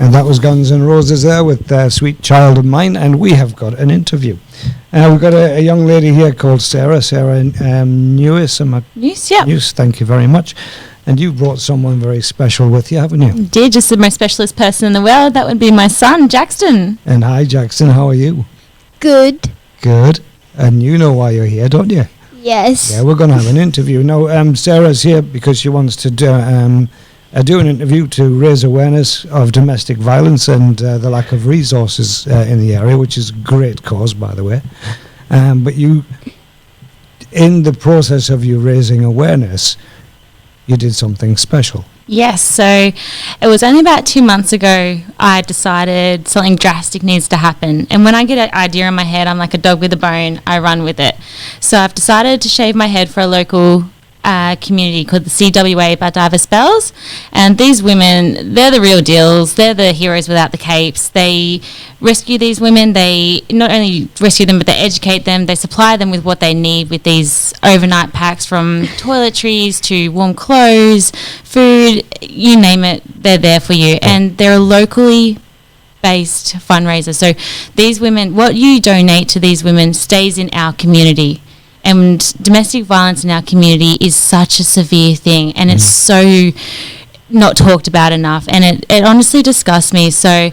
And that was Guns N' Roses there with Sweet Child of Mine, and we have got an interview. We've got a young lady here called Sarah Neuss. Neuss, yeah. Neuss, thank you very much. And you brought someone very special with you, haven't you? I did, just the most specialist person in the world. That would be my son, Jaxton. And hi, Jaxton, how are you? Good. Good. And you know why you're here, don't you? Yes. Yeah, we're going to have an interview. Now, Sarah's here because she wants to do an interview to raise awareness of domestic violence and the lack of resources in the area, which is a great cause, by the way. But you, in the process of you raising awareness, you did something special. Yes, so it was only about 2 months ago I decided something drastic needs to happen. And when I get an idea in my head, I'm like a dog with a bone, I run with it. So I've decided to shave my head for a local community called the CWA Badavis Bells. And these women, they're the real deals. They're the heroes without the capes. They rescue these women. They not only rescue them, but they educate them. They supply them with what they need with these overnight packs, from toiletries to warm clothes, food, you name it, they're there for you. And they're a locally based fundraiser. So these women, what you donate to these women stays in our community. And domestic violence in our community is such a severe thing, and it's so not talked about enough, and it honestly disgusts me. So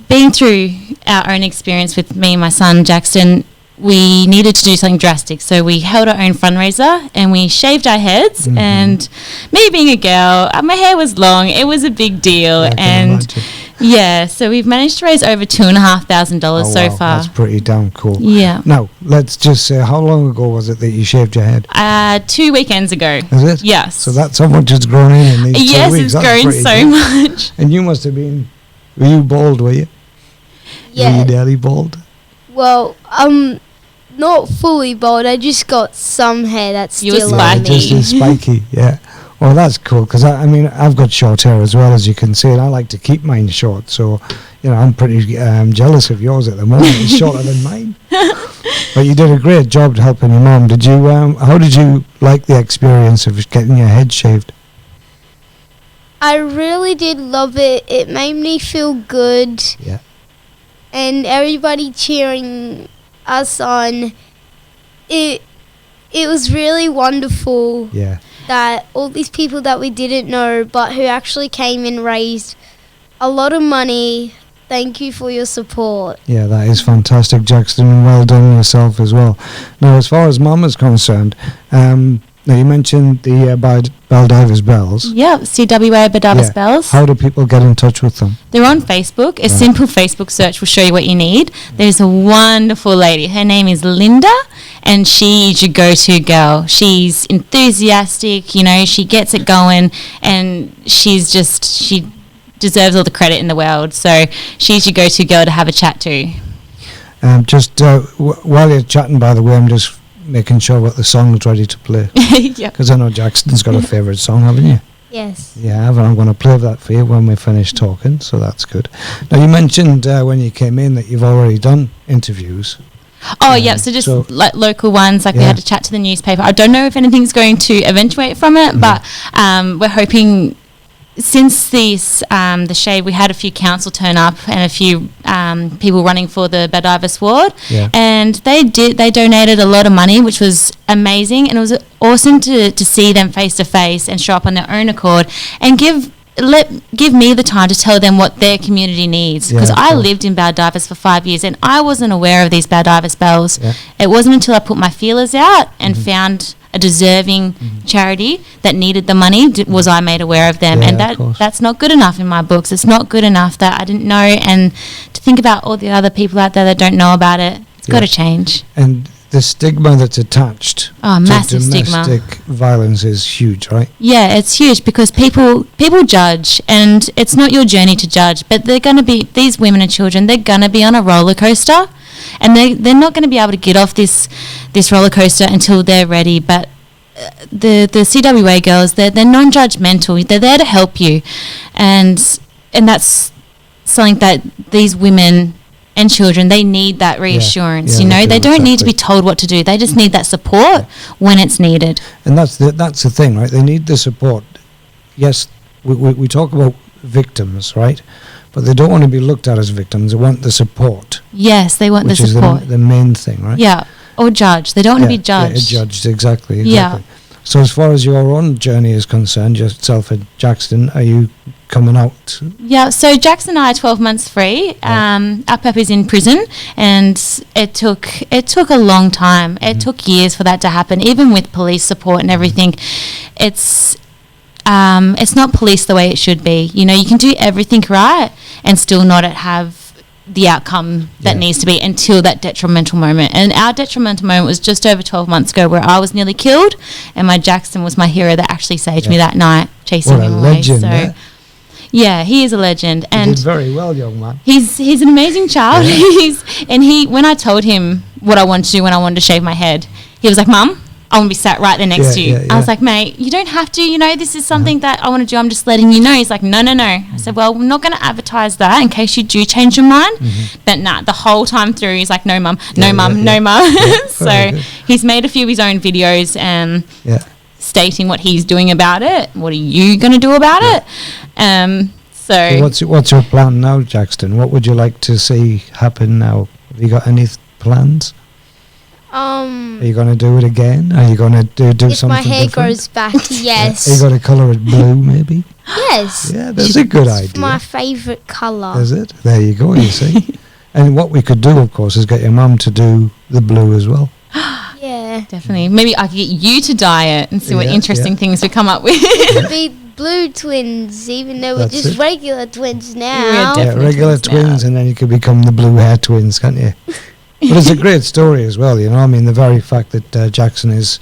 being through our own experience with me and my son Jaxton, we needed to do something drastic. So we held our own fundraiser and we shaved our heads. And me being a girl, my hair was long, it was a big deal. Yeah, so we've managed to raise over $2,500 so far. That's pretty damn cool. Yeah. Now, let's just say, how long ago was it that you shaved your head? 2 weekends ago. Is it? Yes. So that's how much it's grown in these 2 weeks. Yes, it's grown so much. And you must have been, were you bald, were you? Yeah. Were you nearly bald? Well, not fully bald. I just got some hair that's You were still on me. Just spiky, yeah. Well, that's cool, because I mean, I've got short hair as well, as you can see, and I like to keep mine short. So, you know, I'm pretty jealous of yours at the moment. It's shorter than mine. But you did a great job helping your mum. Did you? How did you like the experience of getting your head shaved? I really did love it. It made me feel good. Yeah. And everybody cheering us on. It was really wonderful. Yeah. That all these people that we didn't know but who actually came and raised a lot of money. Thank you for your support. Yeah, that is fantastic, Jaxton, and well done yourself as well. Now, as far as Mum is concerned, now you mentioned the Badavis Bells. Yeah, CWA Badavis Bells. How do people get in touch with them? They're on Facebook. A simple Facebook search will show you what you need. There's a wonderful lady. Her name is Linda, and she's your go-to girl. She's enthusiastic, you know, she gets it going, and she deserves all the credit in the world. So she's your go-to girl to have a chat to. While you're chatting, by the way, I'm just making sure that the song is ready to play. Yeah. Because I know Jaxton's got a favourite song, haven't you? Yes. Yeah, I'm going to play that for you when we finish talking, so that's good. Now, you mentioned when you came in that you've already done interviews. Oh, yeah, so just like local ones, like we had to chat to the newspaper. I don't know if anything's going to eventuate from it, but we're hoping, since this the shade, we had a few council turn up and a few people running for the Badavis ward, and they donated a lot of money, which was amazing, and it was awesome to see them face to face and show up on their own accord and give me the time to tell them what their community needs, because I lived in Badavis for 5 years and I wasn't aware of these Badavis Bells. It wasn't until I put my feelers out and found a deserving charity that needed the money was I made aware of them, and that's not good enough in my books. It's not good enough that I didn't know, and to think about all the other people out there that don't know about it, it's got to change. And the stigma that's attached to domestic violence is huge, right? Yeah, it's huge, because people judge, and it's not your journey to judge, but they're going to be, these women and children, they're going to be on a roller coaster, and they're not going to be able to get off this roller coaster until they're ready. But the CWA girls, they're non-judgmental. They're there to help you, and that's something that these women and children, they need that reassurance. You know, they don't need to be told what to do. They just need that support when it's needed. And that's the thing, right? They need the support. Yes, we talk about victims, right? But they don't want to be looked at as victims. They want the support, Yes, they want the which is support. the main thing, right? Yeah, or judged. They don't want to be judged. Yeah, judged, exactly. Yeah. So as far as your own journey is concerned, yourself at Jaxton, are you coming out? Yeah, so Jaxton and I are 12 months free. Our puppy's in prison, and it took a long time. It took years for that to happen, even with police support and everything. It's not policed the way it should be. You know, you can do everything right and still not have the outcome that needs to be until that detrimental moment. And our detrimental moment was just over 12 months ago, where I was nearly killed, and my Jaxton was my hero that actually saved me that night, chasing What a him away. legend, So eh? yeah, he is a legend, You and did very well, young man. he's an amazing child. When I told him what I wanted to do when I wanted to shave my head, he was like, "Mum, I want to be sat right there next to you." I was like, "Mate, you don't have to. You know, this is something that I want to do. I'm just letting you know." He's like, "No, no, no." I said, "Well, we're not going to advertise that in case you do change your mind." But nah, the whole time through, he's like, "No, Mum, no, Mum, no, Mum." So very good. he's made a few of his own videos stating what he's doing about it. What are you going to do about it? So what's your plan now, Jaxton? What would you like to see happen now? Have you got any plans? Are you going to do it again? Are you going to do if something my hair different? grows back, yes. Are you going to colour it blue, maybe? Yes. Yeah, that's a good It's idea. my favourite colour. Is it? There you go, you see. And what we could do, of course, is get your mum to do the blue as well. Yeah. definitely, maybe I could get you to dye it and see what Yeah, interesting things we come up with. Be blue twins, even though we're That's just it. regular twins now. We're Yeah, definitely regular twins now. twins, and then you could become the blue hair twins, can't you? But it's a great story as well, you know. I mean, the very fact that Jaxton is,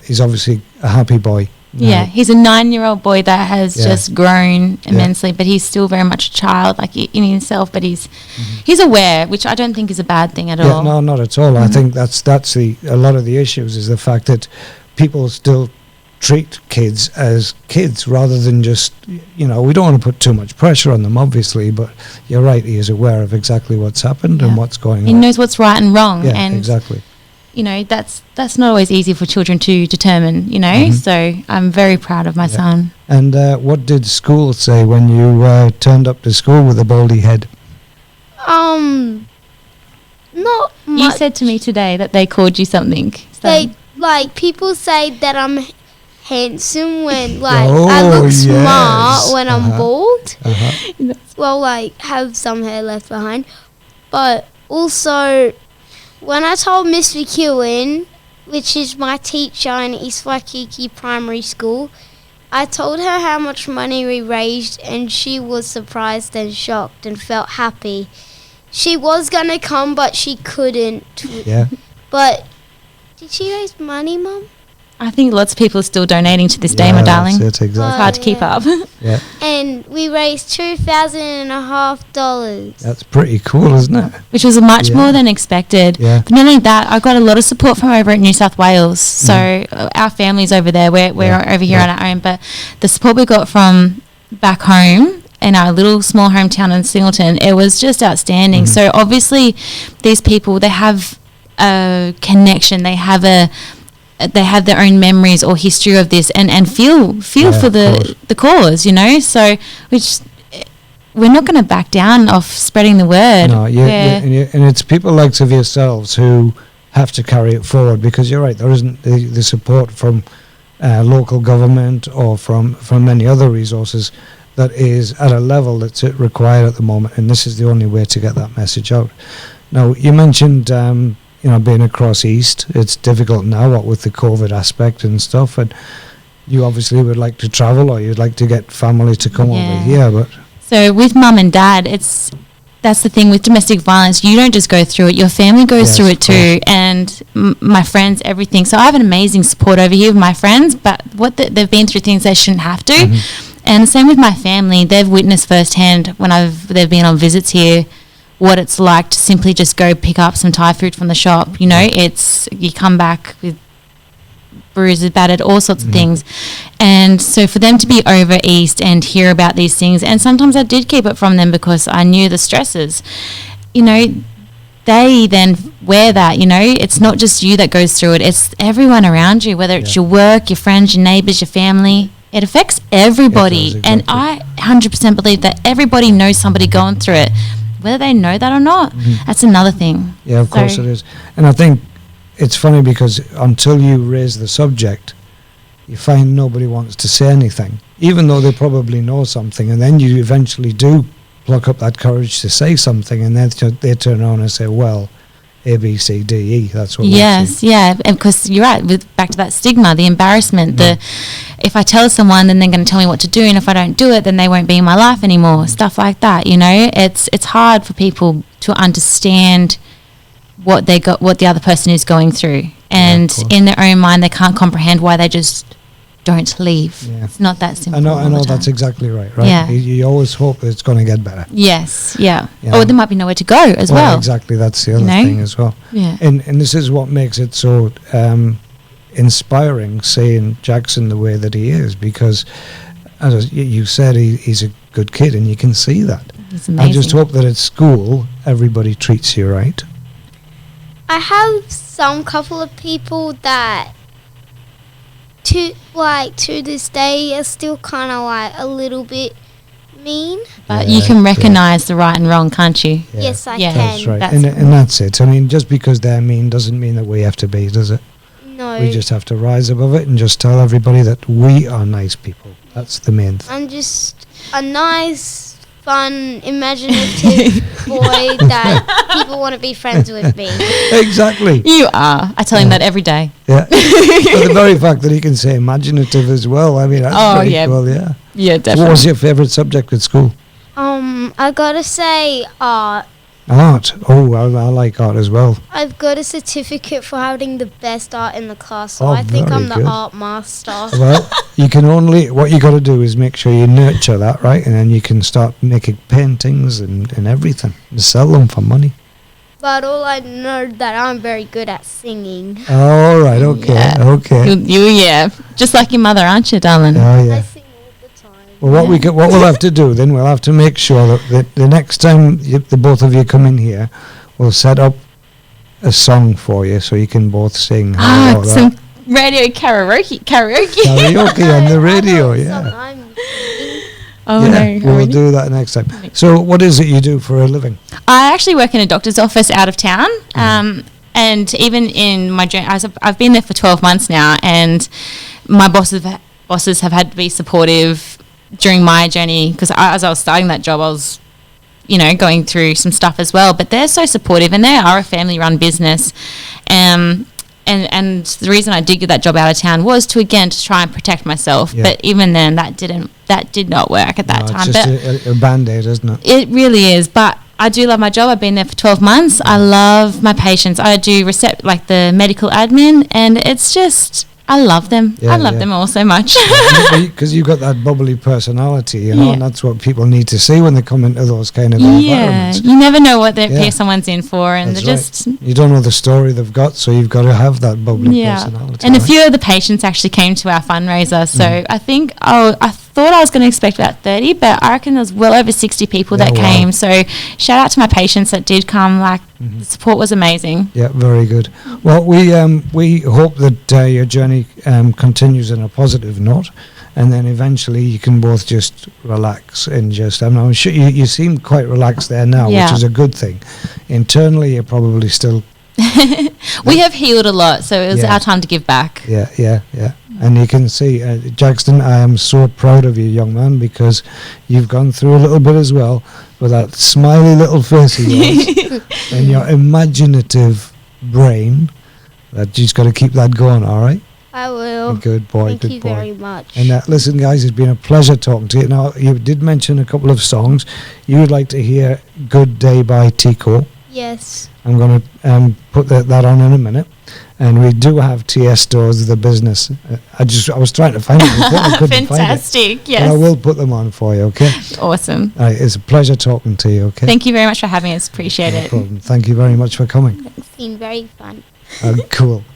he's obviously a happy boy. now. Yeah, he's a 9-year-old boy that has Yeah. just grown immensely, but he's still very much a child, like in himself. But he's aware, which I don't think is a bad thing at Yeah, all. no, not at all. I think that's a lot of the issues is the fact that people still treat kids as kids rather than just, you know, we don't want to put too much pressure on them, obviously, but you're right, he is aware of exactly what's happened and Yeah. what's going He on. knows what's right and wrong, Yeah, and exactly. you know that's not always easy for children to determine. You know, so I'm very proud of my son. And what did school say when you turned up to school with a baldy head? Not much. You said to me today that they called you something. So People say that I'm handsome when I Oh, look yes. smart when I'm Uh-huh. bald. Uh-huh. Well, have some hair left behind. But also, when I told Miss McEwen, which is my teacher in East Waikiki Primary School, I told her how much money we raised, and she was surprised and shocked and felt happy. She was going to come, but she couldn't. Yeah. But did she raise money, Mum? I think lots of people are still donating to this day, my Yeah, darling. that's it, It's exactly. hard to keep yeah. up. Yeah, And we raised $2,500. that's pretty cool, isn't it? Which was much Yeah. more than expected. Yeah. But not only that, I got a lot of support from over at New South Wales. So our family's over there. We're over here on our own. But the support we got from back home in our little small hometown in Singleton, it was just outstanding. So obviously these people, they have a connection. They have their own memories or history of this and feel Yeah, for of course. the cause, you know. So which we're not going to back down off spreading the word. No, and it's people like of yourselves who have to carry it forward, because you're right, there isn't the support from local government or from many other resources that is at a level that's required at the moment, and this is the only way to get that message out. Now, you mentioned being across east, it's difficult now, what with the COVID aspect and stuff, and you obviously would like to travel, or you'd like to get family to come over here, but So with mum and dad, that's the thing with domestic violence. You don't just go through it; your family goes Yes, through it of course. too, and my friends, everything. So I have an amazing support over here with my friends, but they've been through things they shouldn't have to, and the same with my family. They've witnessed firsthand when they've been on visits here what it's like to simply just go pick up some Thai food from the shop. You know, you come back with bruises, battered, all sorts of things. And so for them to be over east and hear about these things, and sometimes I did keep it from them because I knew the stresses, you know, they then wear that, you know. It's not just you that goes through it, it's everyone around you, whether it's your work, your friends, your neighbours, your family. It affects everybody. It does, And exactly. I 100% believe that everybody knows somebody going through it. Whether they know that or not, that's another thing. Yeah, of course it is. And I think it's funny because until you raise the subject, you find nobody wants to say anything, even though they probably know something. And then you eventually do pluck up that courage to say something, and then they turn around and say, well, A, B, C, D, E, that's what Yes, yeah, and because you're right, back to that stigma, the embarrassment, if I tell someone, then they're going to tell me what to do, and if I don't do it, then they won't be in my life anymore, stuff like that, you know. It's hard for people to understand what the other person is going through, and in their own mind, they can't comprehend why they just don't leave. Yeah. It's not that simple. I know that's exactly right, right? Yeah. You always hope that it's going to get better. Yes, yeah. Yeah. Or there might be nowhere to go as well. Exactly, that's the other You know? thing as well. Yeah. And this is what makes it so inspiring, seeing Jaxton the way that he is, because as you said, he's a good kid, and you can see that. It's amazing. I just hope that at school everybody treats you right. I have some couple of people that to this day are still kind of like a little bit mean. But Yeah, you can yeah. recognise the right and wrong, can't you? Yeah. Yes, I Yeah. can. That's right, That's and that's it. I mean, just because they're mean doesn't mean that we have to be, does it? No, We just have to rise above it and just tell everybody that we are nice people. That's the main thing. I'm just a nice, fun, imaginative boy that people want to be friends with me. Exactly. You are. I tell him that every day. Yeah. But the very fact that he can say imaginative as well, I mean, that's pretty cool, yeah. Yeah, What was your favourite subject at school? I gotta say, art. Art. Oh, I like art as well. I've got a certificate for having the best art in the class, so Oh, I think very I'm the good. art master. Well, you can only, what you got to do is make sure you nurture that, right? And then you can start making paintings and everything and sell them for money. But all I know that I'm very good at singing. All right, okay, Yeah. okay. Yeah. Just like your mother, aren't you, darling? Oh, I yeah. sing all the time. Well, what we'll have to do then, we'll have to make sure that the next time the both of you come in here, we'll set up a song for you so you can both sing. How about Some that? radio karaoke. Karaoke on the radio, I know yeah. some I'm singing. Oh, Yeah, no. we'll already? do that next time. So what is it you do for a living? I actually work in a doctor's office out of town. And even in my journey, I've been there for 12 months now, and my bosses have had to be supportive during my journey, because as I was starting that job, I was, going through some stuff as well. But they're so supportive, and they are a family-run business. And the reason I did get that job out of town was to try and protect myself. Yeah. But even then, that did not work at that No, time. it's But just a Band-Aid, isn't it? it really is. But I do love my job. I've been there for 12 months. I love my patients. I do like the medical admin, and it's just, I love them. Yeah, I love yeah. them all so much. Because you've got that bubbly personality, and Yeah. that's what people need to see when they come into those kind of Yeah, environments. you never know what Yeah. someone's in for, and That's they're right. just You don't know the story they've got, so you've got to have that bubbly personality. And a right? few of the patients actually came to our fundraiser, so I think I thought I was going to expect about 30, but I reckon there was well over 60 people that wow. came. So shout out to my patients that did come. The support was amazing. Yeah, very good. Well, we hope that your journey continues on a positive note, and then eventually you can both just relax and just. I'm sure you seem quite relaxed there now, Yeah. which is a good thing. Internally, you're probably still. We have healed a lot, so it was Yeah. our time to give back. Yeah. And you can see, Jaxton, I am so proud of you, young man, because you've gone through a little bit as well with that smiley little face of yours and your imaginative brain. That you just got to keep that going, all right? I will. Good boy, Thank good you boy. very much. And listen, guys, it's been a pleasure talking to you. Now, you did mention a couple of songs. You would like to hear Good Day by Tico. Yes. I'm going to put that on in a minute. And we do have Tiesto's The Business. I was trying to find it before. I couldn't find it. Fantastic, But I yes. will put them on for you, okay? Awesome. All right, it's a pleasure talking to you, okay? Thank you very much for having us. Appreciate No it. problem. Thank you very much for coming. It's been very fun. Cool.